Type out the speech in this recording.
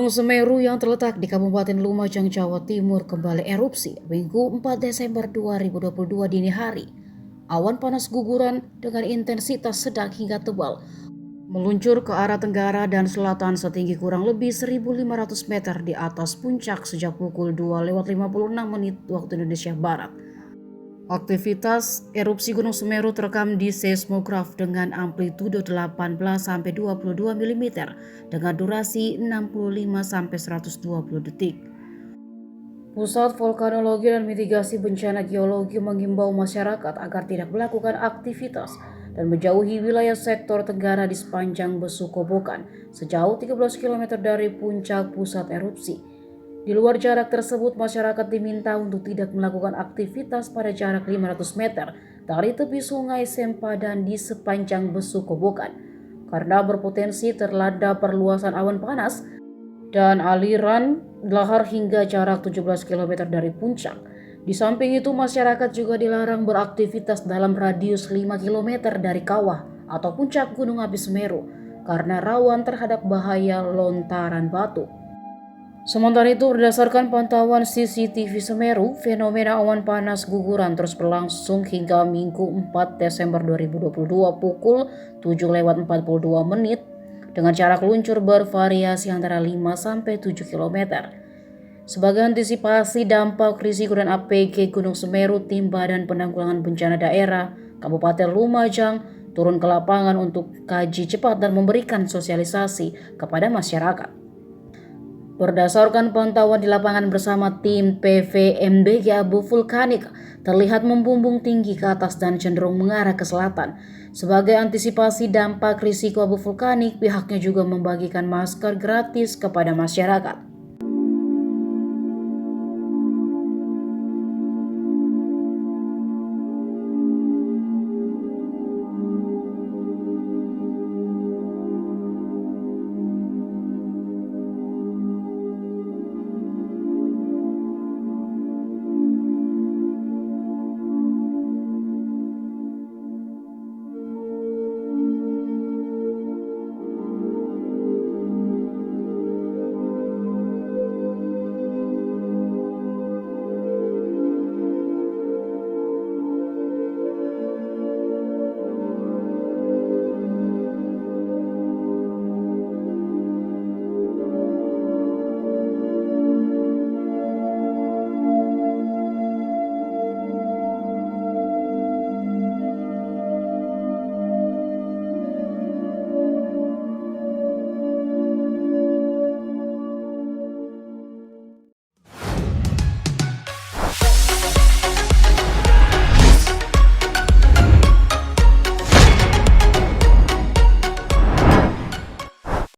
Gunung Semeru yang terletak di Kabupaten Lumajang, Jawa Timur kembali erupsi Minggu 4 Desember 2022 dini hari. Awan panas guguran dengan intensitas sedang hingga tebal meluncur ke arah tenggara dan selatan setinggi kurang lebih 1.500 meter di atas puncak sejak pukul 2:56 waktu Indonesia Barat. Aktivitas erupsi Gunung Semeru terekam di seismograf dengan amplitudo 18-22 mm dengan durasi 65-120 detik. Pusat Vulkanologi dan Mitigasi Bencana Geologi mengimbau masyarakat agar tidak melakukan aktivitas dan menjauhi wilayah sektor tenggara di sepanjang Besu Kobokan sejauh 13 km dari puncak pusat erupsi. Di luar jarak tersebut, masyarakat diminta untuk tidak melakukan aktivitas pada jarak 500 meter dari tepi sungai Sempadan di sepanjang Besu Kobokan karena berpotensi terlanda perluasan awan panas dan aliran lahar hingga jarak 17 km dari puncak. Di samping itu, masyarakat juga dilarang beraktivitas dalam radius 5 km dari kawah atau puncak Gunung Api Semeru karena rawan terhadap bahaya lontaran batu. Sementara itu, berdasarkan pantauan CCTV Semeru, fenomena awan panas guguran terus berlangsung hingga Minggu 4 Desember 2022 pukul 7:42 dengan jarak luncur bervariasi antara 5-7 km. Sebagai antisipasi dampak risiko dan APG Gunung Semeru, tim Badan Penanggulangan Bencana Daerah Kabupaten Lumajang turun ke lapangan untuk kaji cepat dan memberikan sosialisasi kepada masyarakat. Berdasarkan pantauan di lapangan bersama tim PVMBG, abu vulkanik terlihat membumbung tinggi ke atas dan cenderung mengarah ke selatan. Sebagai antisipasi dampak risiko abu vulkanik, pihaknya juga membagikan masker gratis kepada masyarakat.